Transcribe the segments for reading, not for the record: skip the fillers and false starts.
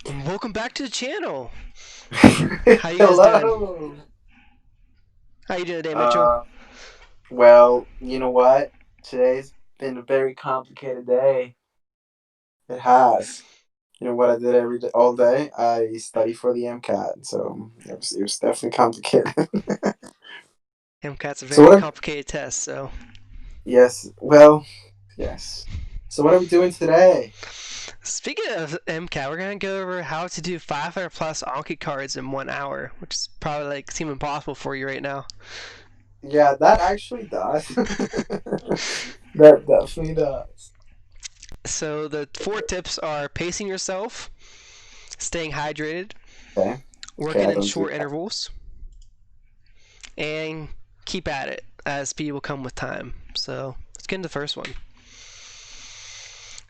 Welcome back to the channel. How you guys doing? Hello. How you doing today, Mitchell? Uh, well, you know what? Today's been a very complicated day. It has. You know what I did every day, all day? I study for the MCAT, so it was definitely complicated. MCAT's a So very what? complicated test, so Yes. Well, yes. So what are we doing today? speaking of MCAT, we're gonna go over how to do 500 plus Anki cards in 1 hour, which is probably like seem impossible for you right now. Yeah, that actually does. That definitely does. So the four tips are pacing yourself, staying hydrated, Okay. Okay, working I in don't do short that. intervals, and keep at it as speed will come with time. So let's get into the first one.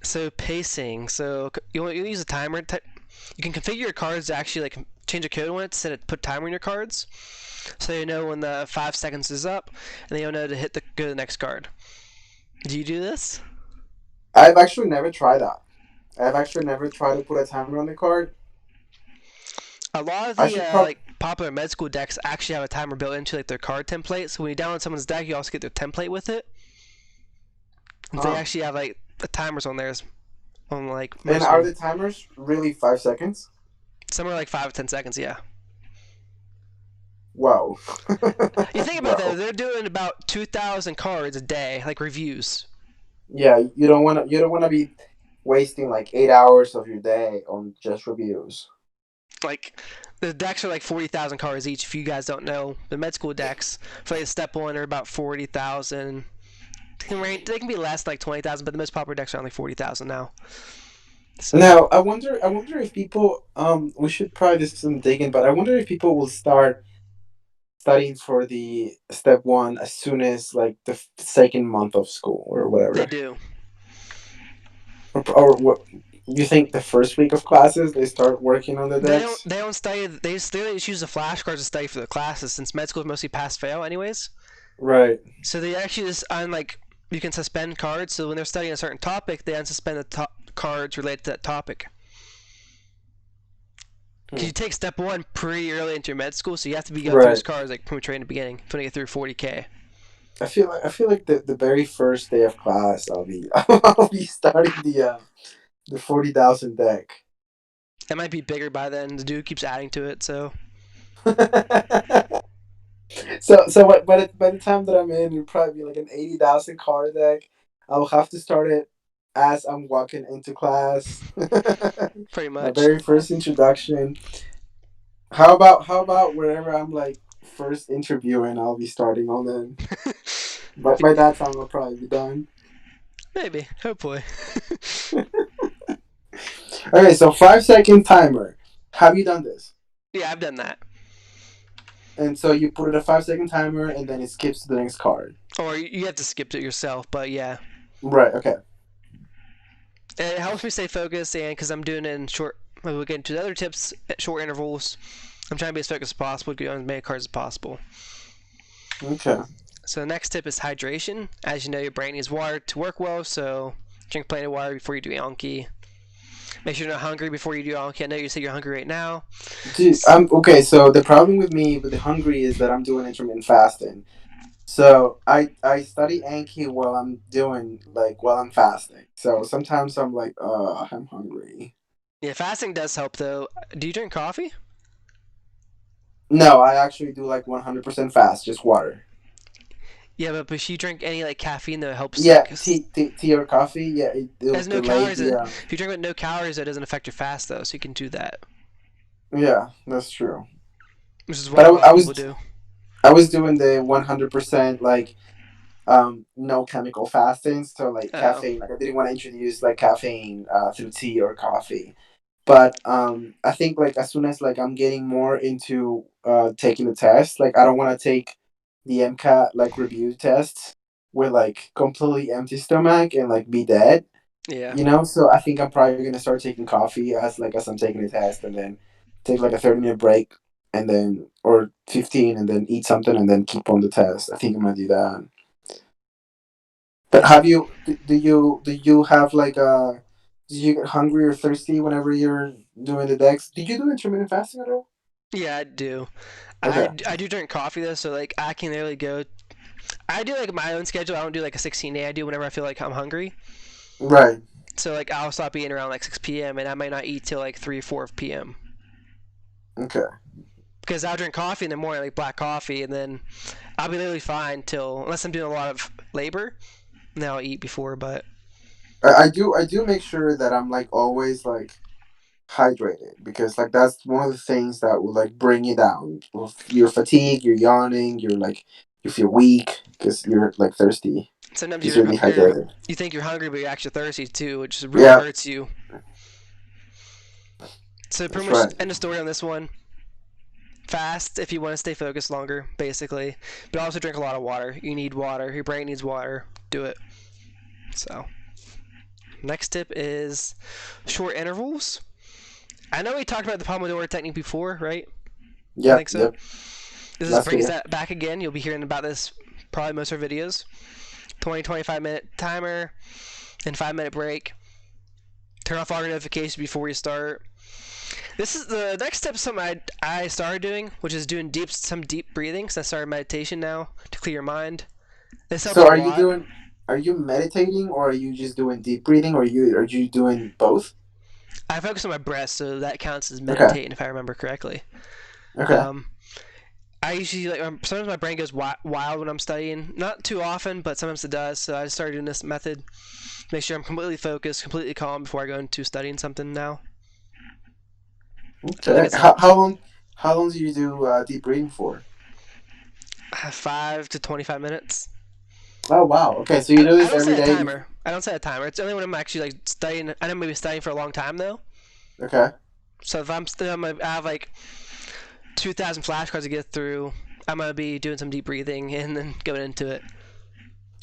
So pacing. So you use a timer. You can configure your cards to actually like change a code on it to set it put timer in your cards, so you know when the 5 seconds is up, and then you'll know to hit the go to the next card. Do you do this? I've actually never tried that. I've actually never tried to put a timer on the card. A lot of I the should probably. like popular med school decks actually have a timer built into like their card template. So when you download someone's deck, you also get their template with it. And they Huh. actually have like the timers on theirs on like And most of are them. the timers really 5 seconds? Some are like 5 or 10 seconds. Yeah. Wow. You think about that, Wow. they're doing about 2,000 cards a day, like reviews. Yeah, you don't wanna be wasting like 8 hours of your day on just reviews. Like the decks are like 40,000 cards each. If you guys don't know, the med school decks for like step one are about 40,000. They can be less, like 20,000, but the most popular decks are only 40,000 now. So Now, I wonder if people we should probably do some digging, but I wonder if people will start studying for the step one as soon as like the second month of school or they whatever. do. Or what you think the first week of classes they start working on the They don't. decks? They don't study. They just use the flashcards to study for the classes since med school is mostly pass fail, anyways. Right. So they actually just on like you can suspend cards. So when they're studying a certain topic, they unsuspend the cards related to that topic. Because Hmm. you take step one pretty early into your med school, so you have to be going through those Right. cards like pretty much right in the beginning. If you want to get through 40K. I feel like the very first day of class I'll be I'll be starting the 40,000 deck. It might be bigger by then. The dude keeps adding to it, so So what, by the time that I'm in, it'll probably be like an 80,000 card deck. I'll have to start it as I'm walking into class. pretty My much. very first introduction. How about wherever I'm like first interviewing, I'll be starting on then. But by that time I'll probably be done. Maybe, hopefully. Okay, so 5 second timer. Have you done this? Yeah, I've done that. And so you put it a 5 second timer and then it skips to the next card. Or you have to skip it yourself, but yeah. Right, okay. It helps me stay focused, and because I'm doing it in short, we'll get into the other tips at short intervals. I'm trying to be as focused as possible, get on as many cards as possible. Okay. So the next tip is hydration. As you know, your brain needs water to work well, so drink plenty of water before you do Anki. Make sure you're not hungry before you do Anki. I know you said you're hungry right now. Dude, I'm okay. So the problem with me with the hungry is that I'm doing intermittent fasting. So I study Anki while I'm fasting. So sometimes I'm like, I'm hungry. Yeah, fasting does help though. Do you drink coffee? No, I actually do like 100% fast, just water. Yeah, but if you drink any like caffeine, though, it helps Yeah, like tea or coffee. Yeah, it'll has no delay calories. the. If you drink with no calories, that doesn't affect your fast though, so you can do that, Yeah, that's true. which is But what a lot I of people was do. I was doing the 100% like no chemical fasting, so like Oh, caffeine. Like I didn't want to introduce like caffeine through tea or coffee. But I think like as soon as like I'm getting more into taking the test, like I don't want to take the MCAT like review tests with like completely empty stomach and like be dead, yeah. so I think I'm probably gonna start taking coffee as I'm taking the test, and then take like a 30-minute break, and then or 15, and then eat something, and then keep on the test. I think I'm gonna do that. But have you do you have like Do you get hungry or thirsty whenever you're doing the decks? Did you do intermittent fasting at all? Yeah, I do. Okay. I do drink coffee though, so like I can literally go. I do like my own schedule. I don't do like a 16 day. I do whenever I feel like I'm hungry. Right. So like I'll stop eating around like 6 p.m. and I might not eat till like 3 4 p.m. Okay. because I'll drink coffee in the morning, like black coffee, and then I'll be literally fine till unless I'm doing a lot of labor. And then I'll eat before, but I do make sure that I'm like always like hydrated because like that's one of the things that will like bring you down. You're fatigued, you're yawning, you're like you feel weak because you're like thirsty. sometimes Because you're dehydrated. you think you're hungry, but you're actually thirsty too, which really Yeah, hurts you. So pretty that's much right. end of story on this one. Fast if you want to stay focused longer, basically, but also drink a lot of water. You need water. Your brain needs water. Do it. So next tip is short intervals. I know we talked about the Pomodoro technique before, right? I Yep, think so. yep. This just Last brings video. that back again. You'll be hearing about this probably most of our videos. 20, 25-minute timer, and 5-minute break. Turn off all your notifications before you start. This is the next step. Is something I started doing, which is doing some deep breathing. So I started meditation now to clear your mind. This helps So a are you lot. doing? Are you meditating or are you just doing deep breathing or are you doing both? I focus on my breath, so that counts as Okay. meditating if I remember correctly. Okay. Um, I usually like sometimes my brain goes wild when I'm studying. Not too often, but sometimes it does. So I just started doing this method. Make sure I'm completely focused, completely calm before I go into studying something now. So I think Okay. it's How helped. long? How long do you do deep breathing for? 5 to 25 minutes. Oh wow. Okay, so you do I this don't every set a day. timer. I don't set a timer. It's only when I'm actually like studying. I know maybe studying for a long time though. Okay. So if I'm still, I have like 2,000 flashcards to get through. I'm gonna be doing some deep breathing and then going into it.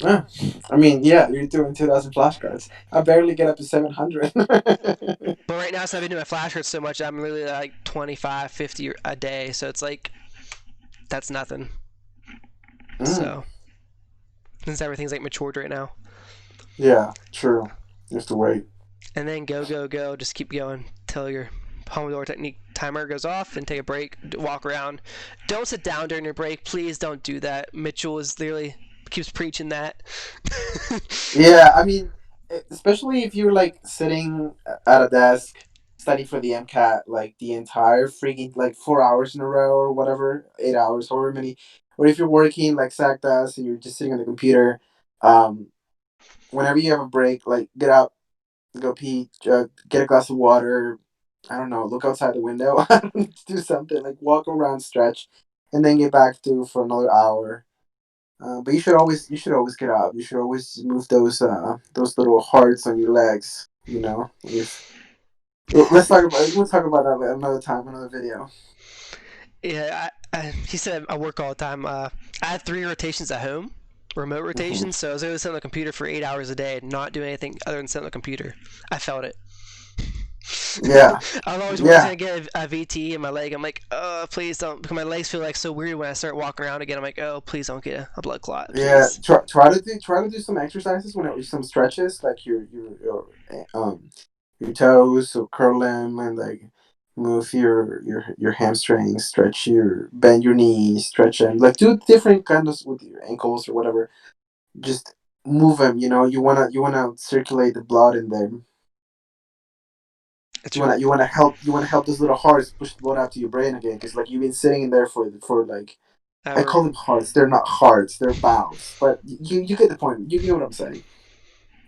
Yeah. I mean, yeah, you're doing 2,000 flashcards. I barely get up to 700. But right now, since I've been doing flashcards so much, I'm really like 25, 50 a day. So it's like that's nothing. Mm, So since everything's like matured right now, yeah, true. You have to wait. and then go go go, just keep going till your Pomodoro technique timer goes off and take a break, walk around. Don't sit down during your break. Please don't do that. Mitchell is literally keeps preaching that. Yeah, I mean, especially if you're like sitting at a desk studying for the MCAT like the entire freaking like 4 hours in a row or whatever, 8 hours, however many, or if you're working like Zach does and you're just sitting on the computer, um, whenever you have a break, like get out, go pee, get a glass of water. I don't know, look outside the window, do something like walk around, stretch, and then get back to for another hour. But you should always get up. You should always move those little hearts on your legs. We'll talk about that another time, another video. Yeah, he said I work all the time. I had 3 rotations at home, remote Hmm. rotations, so I was always sitting on the computer for 8 hours a day, not doing anything other than sitting on the computer. I felt it. Yeah, I was always worried I was yeah, gonna get a VT in my leg. I'm like, oh, please don't, because my legs feel like so weird when I start walking around again. I'm like, oh, please don't get a blood clot, yeah. please. Try to do some exercises some stretches like your toes, so curl them and like move your hamstrings, stretch your bend your knees, stretch them, like do different kind of with your ankles or whatever. Just move them. You wanna circulate the blood in there. It's You real. wanna you wanna help you wanna help those little hearts push the blood out to your brain again because like you've been sitting in there for like I Ever. call them hearts. They're not hearts. They're valves. But you get the point. You get what I'm saying.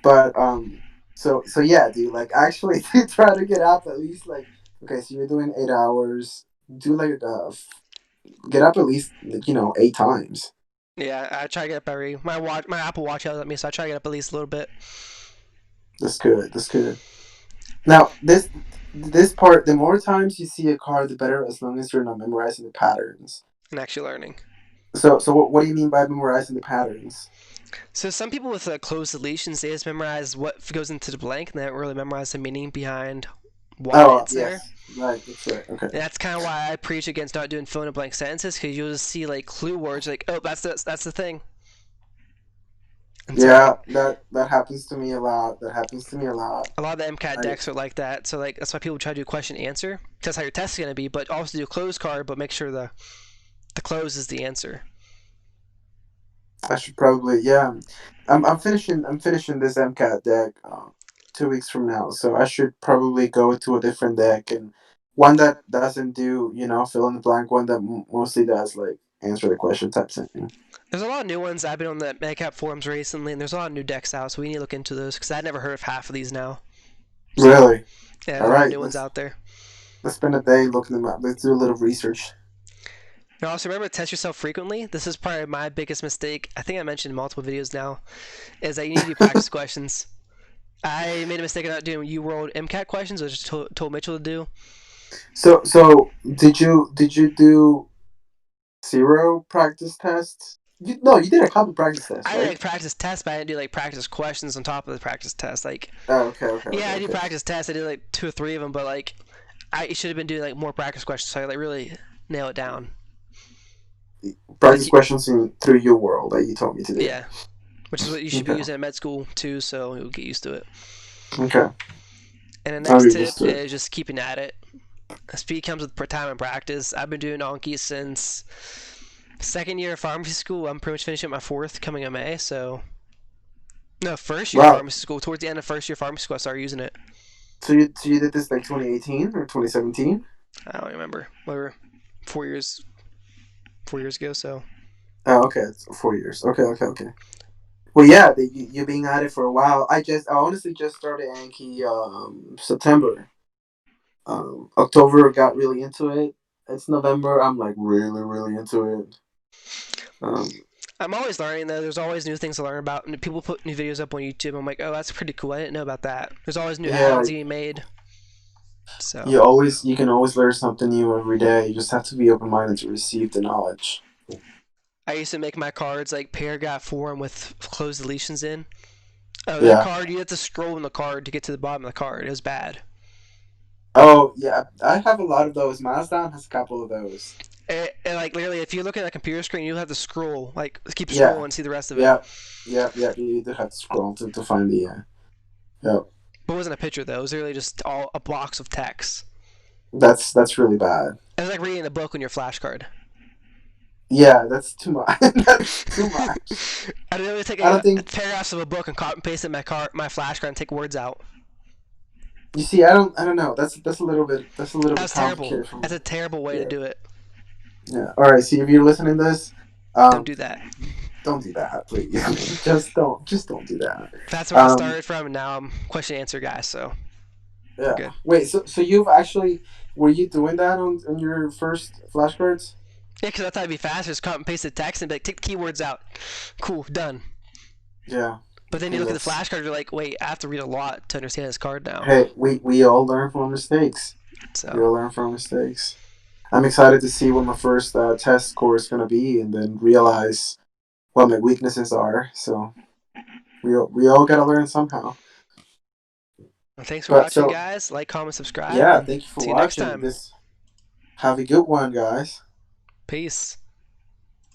But so yeah, dude. Like actually, try to get up at least like okay. So you're doing 8 hours. Do like get up at least like, 8 times. Yeah, I try to get up every my Apple Watch yells at me, so I try to get up at least a little bit That's good. That's good. Now this part, the more times you see a card, the better. As long as you're not memorizing the patterns. and actually learning. So what do you mean by memorizing the patterns? So some people with closed deletions, they just memorize what goes into the blank, and they don't really memorize the meaning behind why Oh it's there. yes, right. That's right. Okay. And that's kind of why I preach against not doing fill in the blank sentences, because you'll just see like clue words, like, oh, that's the thing. And so Yeah, that happens to me a lot. That happens to me a lot. a lot of the MCAT I decks are like that. So like that's why people try to do question answer. That's how your test is gonna be. But also do a closed card, but make sure the close is the answer. I should probably, yeah. I'm finishing this MCAT deck 2 weeks from now, so I should probably go to a different deck and one that doesn't do fill in the blank, one that mostly does like answer the question type thing. There's a lot of new ones. I've been on the MCAT forums recently, and there's a lot of new decks out. So we need to look into those because I'd never heard of half of these now. So Really? yeah, All there's a lot of right, new ones let's out there. let's spend a day looking them up. Let's do a little research. Now also remember to test yourself frequently. This is probably my biggest mistake. I think I mentioned in multiple videos now. Is that you need to do practice questions. I made a mistake of not doing UWorld MCAT questions, which I told Mitchell to do. So did you do zero practice tests? No, you did a couple practice tests, I did right? like practice tests, but I didn't do like practice questions on top of the practice test. Like, Oh, okay, okay, yeah, okay, I do okay. practice tests. I did like two or three of them, but like, I should have been doing like more practice questions so I like really nail it down. Practice Like, questions through your world that you told me to do. yeah, which is what you should be Okay. using at med school too, so you'll get used to it. Okay. And the I'll next get used tip to it. is just keeping at it. Speed comes with time and practice. I've been doing Anki since second year of pharmacy school. I'm pretty much finishing my fourth coming in May, so no, first year of Wow. pharmacy school. Towards the end of first year of pharmacy school, I started using it. So you did this like 2018 or 2017? I don't remember. Whatever, 4 years, 4 years ago. So Oh, okay. It's 4 years. Okay, okay, okay. Well, yeah, you're being at it for a while. I honestly just started Anki September. October got really into it. It's November. I'm like really, really into it. Um, I'm always learning though. There's always new things to learn about. And people put new videos up on YouTube. I'm like, oh, that's pretty cool. I didn't know about that. There's always new yeah, add-ons being made. So you can always learn something new every day. You just have to be open minded to receive the knowledge. I used to make my cards like paragraph form with closed deletions in. Oh, that Yeah. card, you have to scroll in the card to get to the bottom of the card. It was bad. Oh yeah, I have a lot of those. Mazda has a couple of those. Like literally, if you look at a computer screen, you have to scroll, like keep Yeah, scrolling and see the rest of it. yeah, yeah, yeah. You do have to scroll to find the. Yeah, But it wasn't a picture though. It was really just all a box of text. that's really bad. It was like reading a book on your flashcard. Yeah, that's too much. That's too much. I'd literally take I don't a think paragraphs of a book and copy and paste it in my flashcard and take words out. you see. I don't know. That's a little bit That's terrible. complicated for That's me. a terrible way to Yeah, do it. yeah. All right. See if you're listening to this, Don't um, do that. don't do that, please. Just don't do that. That's where I Um, started from, and now I'm question answer guy. So we're yeah. good. Wait. So you've actually were you doing that on your first flashcards? Yeah, because I thought it'd be faster. Just copy and paste the text and be like, take the keywords out. Cool, done. Yeah. But then you Yeah. look at the That's flashcard, you're like, wait, I have to read a lot to understand this card now. Hey, we all learn from our mistakes. We So all learn from our mistakes. I'm excited to see what my first test score is gonna be, and then realize what my weaknesses are. So we all gotta learn somehow. well, thanks for But watching, so guys. Like, comment, subscribe, yeah, and thank you for see you next watching. time. This Have a good one, guys. Peace.